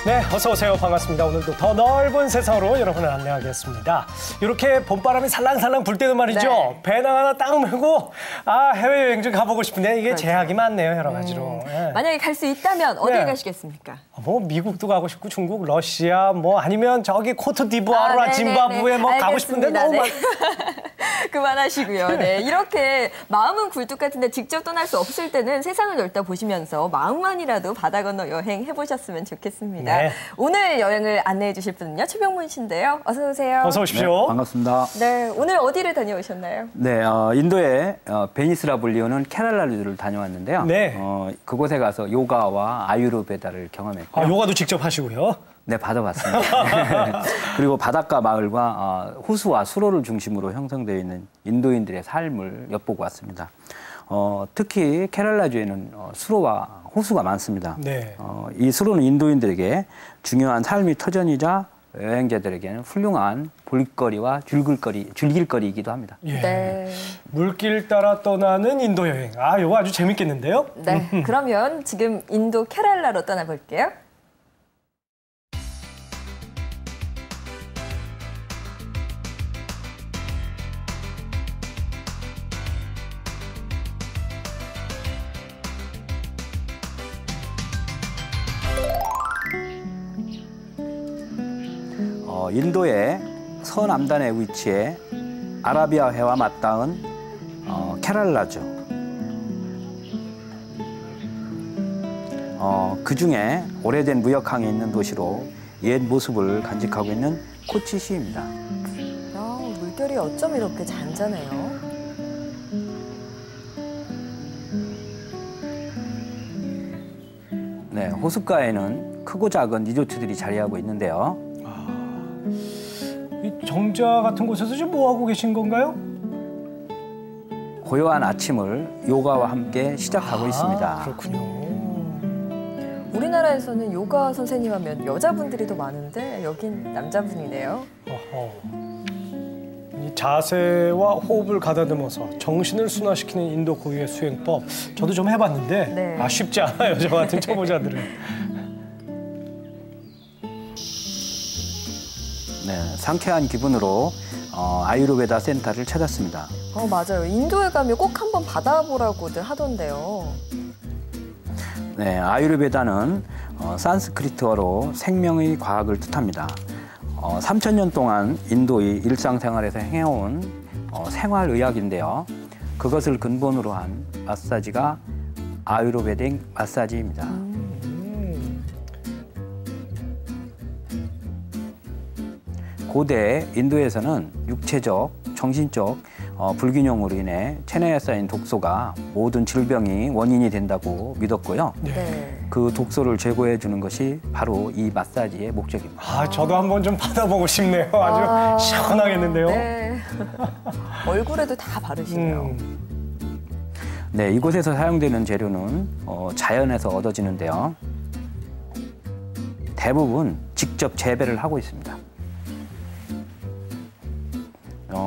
네, 어서 오세요. 반갑습니다. 오늘도 더 넓은 세상으로 여러분을 안내하겠습니다. 이렇게 봄바람이 살랑살랑 불 때는 말이죠. 네. 배낭 하나 딱 메고 해외여행 좀 가보고 싶은데 이게 그렇죠. 제약이 많네요. 여러 가지로. 네. 만약에 갈 수 있다면 어딜 네. 가시겠습니까? 뭐 미국도 가고 싶고 중국, 러시아 뭐 아니면 저기 코트디부아르나 짐바브웨 뭐 가고 싶은데 너무 많... 그만하시고요. 네, 이렇게 마음은 굴뚝 같은데 직접 떠날 수 없을 때는 세상을 넓다 보시면서 마음만이라도 바다 건너 여행 해보셨으면 좋겠습니다. 네. 오늘 여행을 안내해 주실 분은요, 최병문 씨인데요. 어서 오세요. 어서 오십시오. 네, 반갑습니다. 네, 오늘 어디를 다녀오셨나요? 네, 인도의 베니스라 불리우는 케랄라주를 다녀왔는데요. 네. 그곳에 가서 요가와 아유르베다를 경험했고요. 요가도 직접 하시고요. 네, 받아봤습니다. 그리고 바닷가 마을과 호수와 수로를 중심으로 형성되어 있는 인도인들의 삶을 엿보고 왔습니다. 특히 케랄라주에는 수로와 호수가 많습니다. 네. 이 수로는 인도인들에게 중요한 삶의 터전이자 여행자들에게는 훌륭한 볼거리와 즐길거리이기도 합니다. 예. 네. 물길 따라 떠나는 인도 여행. 요거 아주 재밌겠는데요? 네, 그러면 지금 인도 케랄라로 떠나볼게요. 인도의 서남단에 위치해 아라비아해와 맞닿은 케랄라주. 그중에 오래된 무역항이 있는 도시로 옛 모습을 간직하고 있는 코치시입니다. 물결이 어쩜 이렇게 잔잔해요? 네, 호숫가에는 크고 작은 리조트들이 자리하고 있는데요. 이 정자 같은 곳에서 지금 뭐 하고 계신 건가요? 고요한 아침을 요가와 함께 시작하고 있습니다. 그렇군요. 우리나라에서는 요가 선생님 하면 여자분들이 더 많은데 여긴 남자분이네요. 이 자세와 호흡을 가다듬어서 정신을 순화시키는 인도 고유의 수행법. 저도 좀 해봤는데 네. 쉽지 않아요. 저 같은 초보자들은. 네, 상쾌한 기분으로 아유르베다 센터를 찾았습니다. 맞아요. 인도에 가면 꼭 한번 받아보라고들 하던데요. 네, 아유르베다는 산스크리트어로 생명의 과학을 뜻합니다. 3000년 동안 인도의 일상생활에서 행해온 생활의학인데요. 그것을 근본으로 한 마사지가 아유르베딕 마사지입니다. 고대 인도에서는 육체적, 정신적 불균형으로 인해 체내에 쌓인 독소가 모든 질병이 원인이 된다고 믿었고요. 네. 그 독소를 제거해 주는 것이 바로 이 마사지의 목적입니다. 저도 한번 좀 받아보고 싶네요. 아주 시원하겠는데요. 네. 얼굴에도 다 바르시네요. 네, 이곳에서 사용되는 재료는 자연에서 얻어지는데요. 대부분 직접 재배를 하고 있습니다.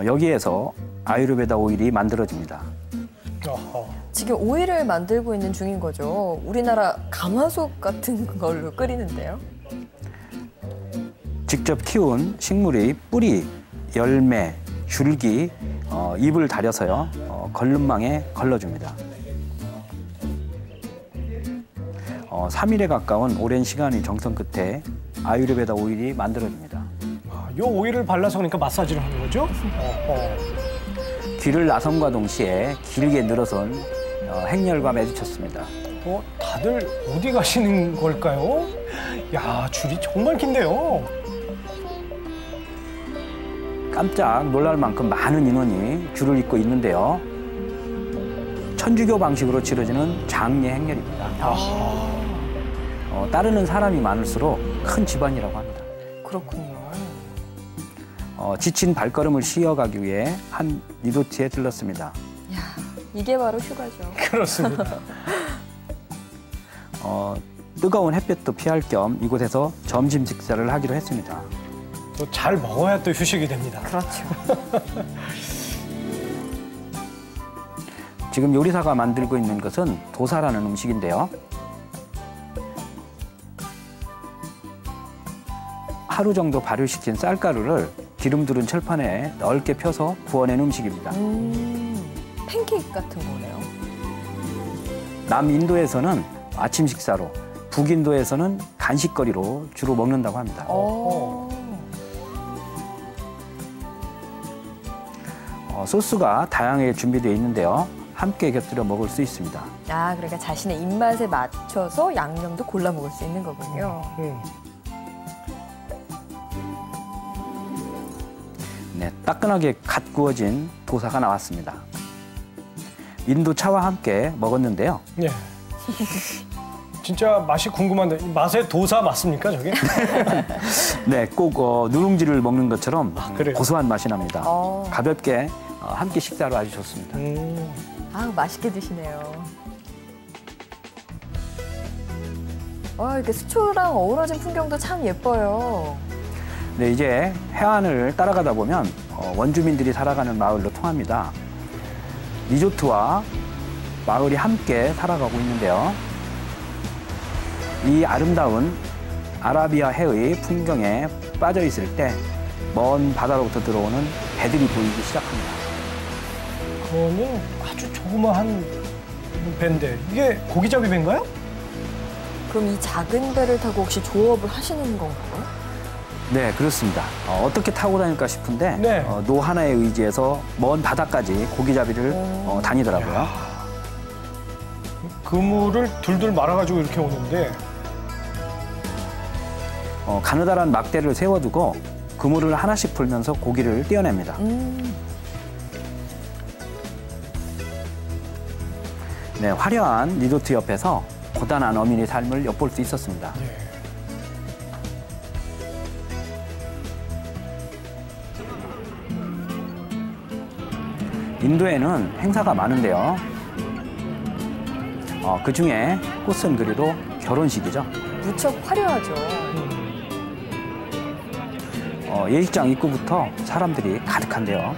여기에서 아유르베다 오일이 만들어집니다. 지금 오일을 만들고 있는 중인 거죠. 우리나라 가마솥 같은 걸로 끓이는데요. 직접 키운 식물의 뿌리, 열매, 줄기, 잎을 다려서요. 걸름망에 걸러줍니다. 3일에 가까운 오랜 시간의 정성 끝에 아유르베다 오일이 만들어집니다. 이 오일을 발라서 그러니까 마사지를 하는 거죠? 귀를 나선과 동시에 길게 늘어선 행렬과 마주쳤습니다. 다들 어디 가시는 걸까요? 야, 줄이 정말 긴데요. 깜짝 놀랄 만큼 많은 인원이 줄을 잇고 있는데요. 천주교 방식으로 치러지는 장례 행렬입니다. 따르는 사람이 많을수록 큰 집안이라고 합니다. 그렇군요. 지친 발걸음을 쉬어가기 위해 한 리조트에 들렀습니다. 야, 이게 바로 휴가죠. 그렇습니다. 뜨거운 햇볕도 피할 겸 이곳에서 점심 식사를 하기로 했습니다. 또 잘 먹어야 또 휴식이 됩니다. 그렇죠. 지금 요리사가 만들고 있는 것은 도사라는 음식인데요. 하루 정도 발효시킨 쌀가루를 기름 두른 철판에 넓게 펴서 구워낸 음식입니다. 팬케이크 같은 거네요. 남인도에서는 아침 식사로, 북인도에서는 간식거리로 주로 먹는다고 합니다. 소스가 다양하게 준비되어 있는데요. 함께 곁들여 먹을 수 있습니다. 아, 그러니까 자신의 입맛에 맞춰서 양념도 골라 먹을 수 있는 거군요. 네, 따끈하게 갓 구워진 도사가 나왔습니다. 인도 차와 함께 먹었는데요. 네. 진짜 맛이 궁금한데 맛의 도사 맞습니까, 저게? 네, 꼭 누룽지를 먹는 것처럼 그래요? 고소한 맛이 납니다. 가볍게 함께 식사로 아주 좋습니다. 아, 맛있게 드시네요. 이렇게 수초랑 어우러진 풍경도 참 예뻐요. 네, 이제 해안을 따라가다 보면 원주민들이 살아가는 마을로 통합니다. 리조트와 마을이 함께 살아가고 있는데요. 이 아름다운 아라비아 해의 풍경에 빠져 있을 때 먼 바다로부터 들어오는 배들이 보이기 시작합니다. 그거는 아주 조그마한 배인데 이게 고기잡이 배인가요? 그럼 이 작은 배를 타고 혹시 조업을 하시는 건가요? 네, 그렇습니다. 어떻게 타고 다닐까 싶은데 네. 노 하나에 의지해서 먼 바다까지 고기잡이를 다니더라고요. 그물을 둘둘 말아가지고 이렇게 오는데 가느다란 막대를 세워두고 그물을 하나씩 풀면서 고기를 떼어냅니다. 네, 화려한 리조트 옆에서 고단한 어민의 삶을 엿볼 수 있었습니다. 예. 인도에는 행사가 많은데요. 그중에 꽃은 그리로 결혼식이죠. 무척 화려하죠. 예식장 입구부터 사람들이 가득한데요.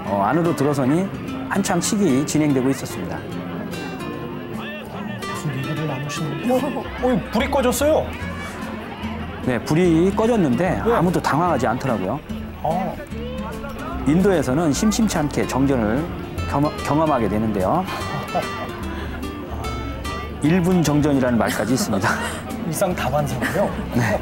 안으로 들어서니 한참 식이 진행되고 있었습니다. 무슨 얘기를 나누시는데? 불이 꺼졌어요. 네, 불이 꺼졌는데 네. 아무도 당황하지 않더라고요. 인도에서는 심심치 않게 정전을 경험하게 되는데요. 1분 정전이라는 말까지 있습니다. 일상다반사고요. 네.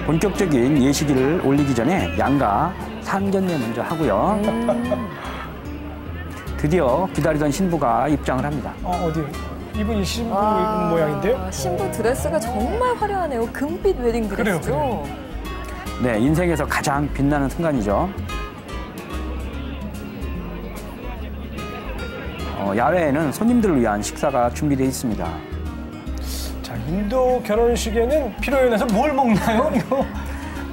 본격적인 예식일을 올리기 전에 양가 상견례 먼저 하고요. 드디어 기다리던 신부가 입장을 합니다. 어디요? 이분이 신부 입은 모양인데요? 신부 드레스가 정말 화려하네요. 금빛 웨딩 드레스죠. 그래요. 네, 인생에서 가장 빛나는 순간이죠. 야외에는 손님들을 위한 식사가 준비되어 있습니다. 자, 인도 결혼식에는 필요연에서 뭘 먹나요? 이거?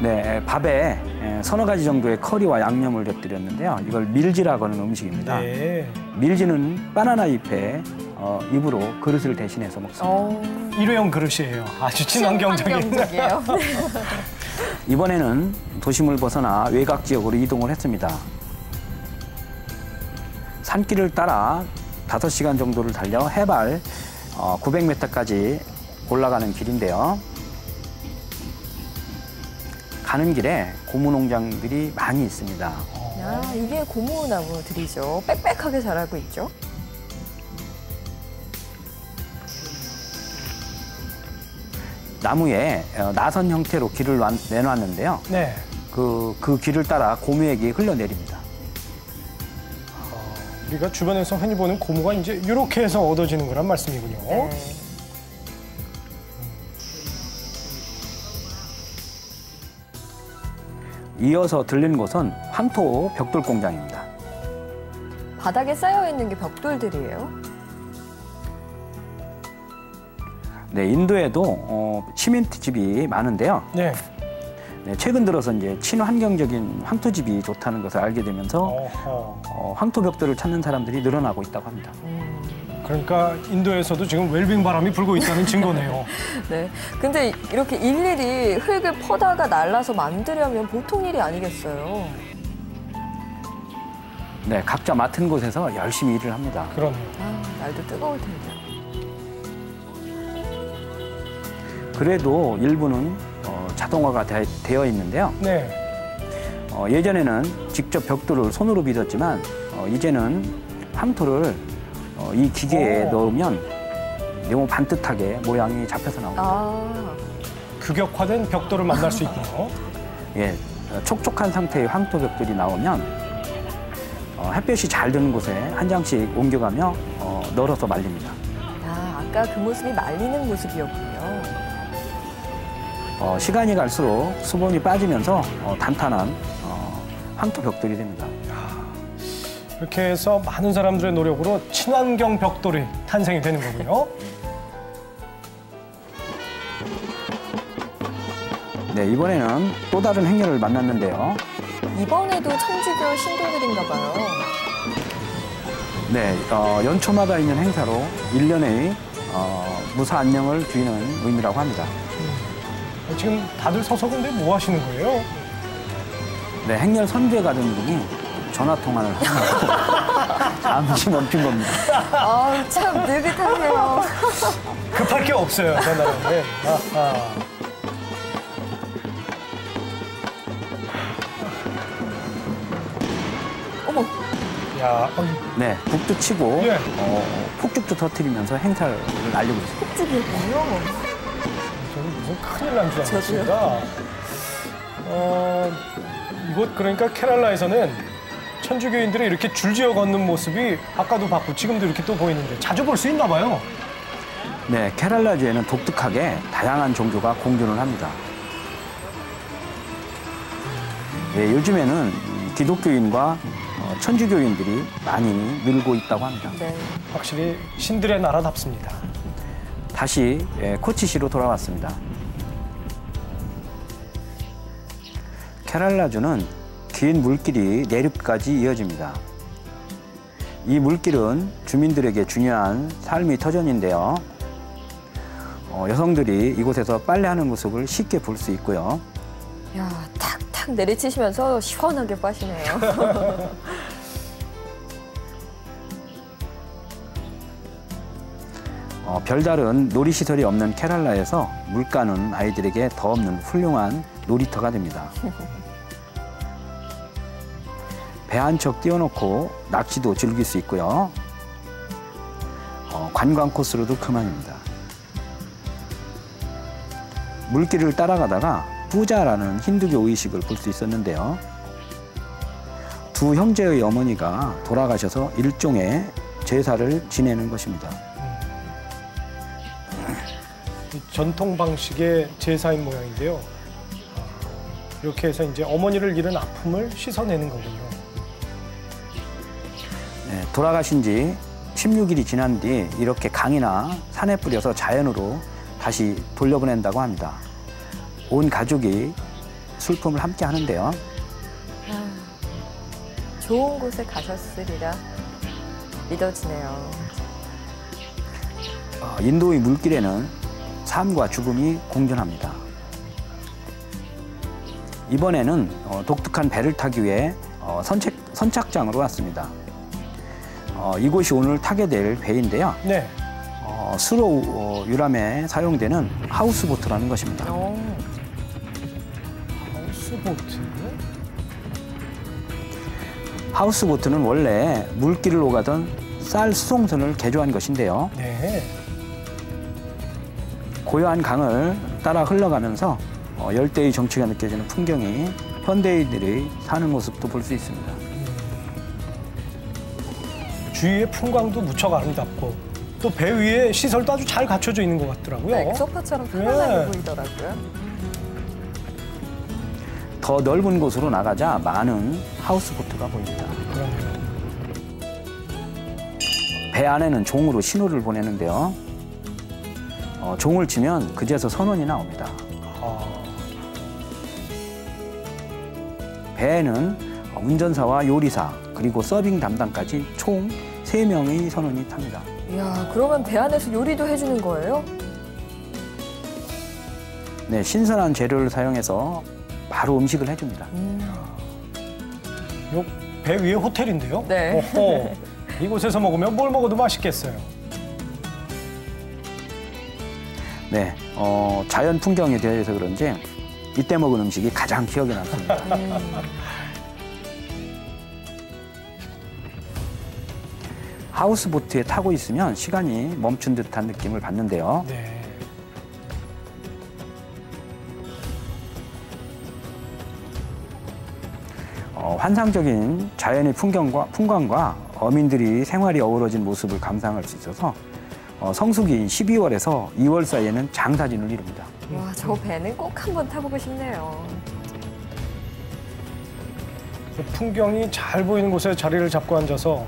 네, 밥에 서너 가지 정도의 커리와 양념을 곁들였는데요. 이걸 밀지라고 하는 음식입니다. 네. 밀지는 바나나 잎에 입으로 그릇을 대신해서 먹습니다. 일회용 그릇이에요. 아주 친환경적인. 친환경적이에요. 이번에는 도심을 벗어나 외곽 지역으로 이동을 했습니다. 산길을 따라 5시간 정도를 달려 해발 900m까지 올라가는 길인데요. 가는 길에 고무 농장들이 많이 있습니다. 이게 고무나무들이죠. 빽빽하게 자라고 있죠. 나무에 나선 형태로 길을 내놨는데요. 네. 그 길을 따라 고무액이 흘러내립니다. 우리가 주변에서 흔히 보는 고무가 이제 이렇게 해서 얻어지는 거란 말씀이군요. 네. 이어서 들린 곳은 황토 벽돌 공장입니다. 바닥에 쌓여 있는 게 벽돌들이에요. 네, 인도에도 시멘트 집이 많은데요. 네. 네, 최근 들어서 이제 친환경적인 황토집이 좋다는 것을 알게 되면서 황토 벽돌을 찾는 사람들이 늘어나고 있다고 합니다. 그러니까 인도에서도 지금 웰빙 바람이 불고 있다는 증거네요. 네. 근데 이렇게 일일이 흙을 퍼다가 날라서 만들려면 보통 일이 아니겠어요. 네, 각자 맡은 곳에서 열심히 일을 합니다. 그러네요. 날도 뜨거울 텐데. 그래도 일부는 자동화가 되어 있는데요. 네. 예전에는 직접 벽돌을 손으로 빚었지만 이제는 황토를 이 기계에 넣으면 너무 반듯하게 모양이 잡혀서 나옵니다. 아, 규격화된 벽돌을 만날 수 있군요. 예, 촉촉한 상태의 황토 벽돌이 나오면 햇볕이 잘 드는 곳에 한 장씩 옮겨가며 널어서 말립니다. 아까 그 모습이 말리는 모습이었군요. 시간이 갈수록 수분이 빠지면서 단단한 황토 벽돌이 됩니다. 이렇게 해서 많은 사람들의 노력으로 친환경 벽돌이 탄생이 되는 거군요. 네, 이번에는 또 다른 행렬을 만났는데요. 이번에도 천주교 신도들인가 봐요. 네, 연초마다 있는 행사로 1년의 무사 안녕을 주는 의미라고 합니다. 지금 다들 서서 근데 뭐 하시는 거예요? 네, 행렬 선두에 가던 분이 전화 통화를 하고 잠시 멈춘 겁니다. 아, 참 느긋하세요. 급할 게 없어요, 전화는. 네. 아하. 어머, 야, 네, 북도 치고 예. 폭죽도 터뜨리면서 행사를 알리고 있습니다. 폭죽이었군요. 저는 무슨 큰일 난 줄 알았습니다. 이곳 그러니까 케랄라에서는 천주교인들이 이렇게 줄지어 걷는 모습이 아까도 봤고 지금도 이렇게 또 보이는데 자주 볼 수 있나 봐요. 네, 케랄라주에는 독특하게 다양한 종교가 공존을 합니다. 예, 요즘에는 기독교인과 천주교인들이 많이 늘고 있다고 합니다. 네. 확실히 신들의 나라답습니다. 다시 코치시로 돌아왔습니다. 케랄라주는 긴 물길이 내륙까지 이어집니다. 이 물길은 주민들에게 중요한 삶의 터전인데요. 여성들이 이곳에서 빨래하는 모습을 쉽게 볼 수 있고요. 야, 탁탁 내리치시면서 시원하게 빠시네요. 별다른 놀이시설이 없는 케랄라에서 물가는 아이들에게 더 없는 훌륭한 놀이터가 됩니다. 배 한 척 띄워놓고 낚시도 즐길 수 있고요. 관광 코스로도 그만입니다. 물길을 따라가다가 뿌자라는 힌두교 의식을 볼 수 있었는데요. 두 형제의 어머니가 돌아가셔서 일종의 제사를 지내는 것입니다. 전통 방식의 제사인 모양인데요. 이렇게 해서 이제 어머니를 잃은 아픔을 씻어내는 거군요. 네, 돌아가신 지 16일이 지난 뒤 이렇게 강이나 산에 뿌려서 자연으로 다시 돌려보낸다고 합니다. 온 가족이 슬픔을 함께 하는데요. 좋은 곳에 가셨으리라 믿어지네요. 인도의 물길에는 삶과 죽음이 공존합니다. 이번에는 독특한 배를 타기 위해 선착장으로 왔습니다. 이곳이 오늘 타게 될 배인데요. 네. 수로 유람에 사용되는 하우스보트라는 것입니다. 하우스보트. 하우스보트는 원래 물길을 오가던 쌀 수송선을 개조한 것인데요. 네. 고요한 강을 따라 흘러가면서 열대의 정취가 느껴지는 풍경이 현대인들이 사는 모습도 볼 수 있습니다. 주위의 풍광도 무척 아름답고 또 배 위에 시설도 아주 잘 갖춰져 있는 것 같더라고요. 네, 소파처럼 편안하게 보이더라고요. 더 넓은 곳으로 나가자 많은 하우스보트가 보입니다. 그럼요. 배 안에는 종으로 신호를 보내는데요. 종을 치면 그제서 선원이 나옵니다. 배에는 운전사와 요리사 그리고 서빙 담당까지 총 3명의 선원이 탑니다. 이야, 그러면 배 안에서 요리도 해주는 거예요? 네, 신선한 재료를 사용해서 바로 음식을 해줍니다. 요 배 위에 호텔인데요. 네. 어허, 이곳에서 먹으면 뭘 먹어도 맛있겠어요. 네, 자연 풍경에 대해서 그런지 이때 먹은 음식이 가장 기억에 남습니다. 하우스보트에 타고 있으면 시간이 멈춘 듯한 느낌을 받는데요. 네. 환상적인 자연의 풍광과 어민들이 생활이 어우러진 모습을 감상할 수 있어서 성수기인 12월에서 2월 사이에는 장사진을 이룹니다. 와, 저 배는 꼭 한번 타보고 싶네요. 풍경이 잘 보이는 곳에 자리를 잡고 앉아서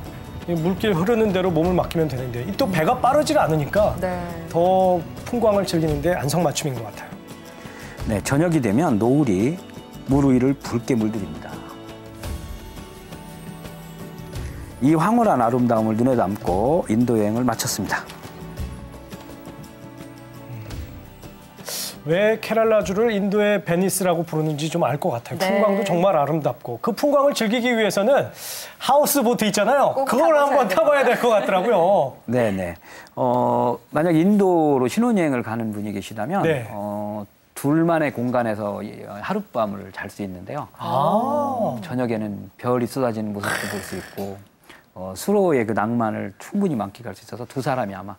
이 물길 흐르는 대로 몸을 맡기면 되는데 이 또 배가 빠르질 않으니까 네. 더 풍광을 즐기는데 안성맞춤인 것 같아요. 네, 저녁이 되면 노을이 물 위를 붉게 물들입니다. 이 황홀한 아름다움을 눈에 담고 인도 여행을 마쳤습니다. 왜 케랄라주를 인도의 베니스라고 부르는지 좀 알 것 같아요. 네. 풍광도 정말 아름답고 그 풍광을 즐기기 위해서는 하우스보트 있잖아요. 꼭 그걸 한번 타보셔야 타봐야 될 것 같더라고요. 네네. 만약 인도로 신혼여행을 가는 분이 계시다면 네. 둘만의 공간에서 하룻밤을 잘 수 있는데요. 저녁에는 별이 쏟아지는 모습도 볼 수 있고 수로의 그 낭만을 충분히 만끽할 수 있어서 두 사람이 아마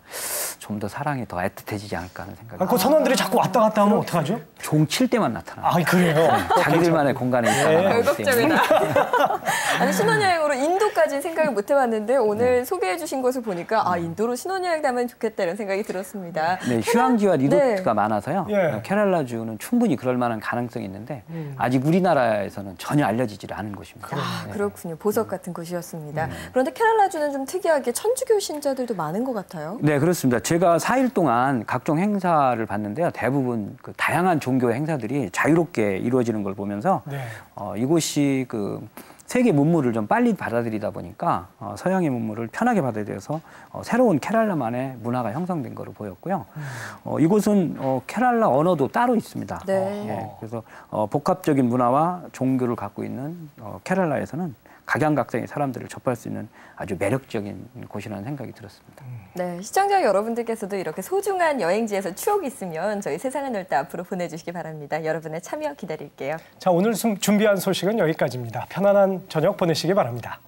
좀 더 사랑이 더 애틋해지지 않을까 하는 생각이 그 선원들이 자꾸 왔다 갔다 하면 어떡하죠? 종 칠 때만 나타나요. 아, 그래요? 자기들만의 공간에 있다가 네. 나오기 때문에. 별걱정이다. 아니, 신혼여행으로 인도까지는 생각을 못 해봤는데 오늘 소개해 주신 것을 보니까 아, 인도로 신혼여행 가면 좋겠다 이런 생각이 들었습니다. 네, 휴양지와 리조트가 네. 많아서요. 예. 케랄라주는 충분히 그럴 만한 가능성이 있는데 아직 우리나라에서는 전혀 알려지질 않은 곳입니다. 아, 그렇군요. 보석 같은 곳이었습니다. 그런데 케랄라주는 좀 특이하게 천주교 신자들도 많은 것 같아요. 네, 그렇습니다. 제가 4일 동안 각종 행사를 봤는데요. 대부분 그 다양한 종교의 행사들이 자유롭게 이루어지는 걸 보면서 네. 이곳이 그 세계 문물을 좀 빨리 받아들이다 보니까 서양의 문물을 편하게 받아들여서 새로운 케랄라만의 문화가 형성된 거로 보였고요. 이곳은 케랄라 언어도 따로 있습니다. 네. 예, 그래서 복합적인 문화와 종교를 갖고 있는 케랄라에서는 각양각색의 사람들을 접할 수 있는 아주 매력적인 곳이라는 생각이 들었습니다. 네, 시청자 여러분들께서도 이렇게 소중한 여행지에서 추억이 있으면 저희 세상은 넓다 앞으로 보내주시기 바랍니다. 여러분의 참여 기다릴게요. 자, 오늘 준비한 소식은 여기까지입니다. 편안한 저녁 보내시기 바랍니다.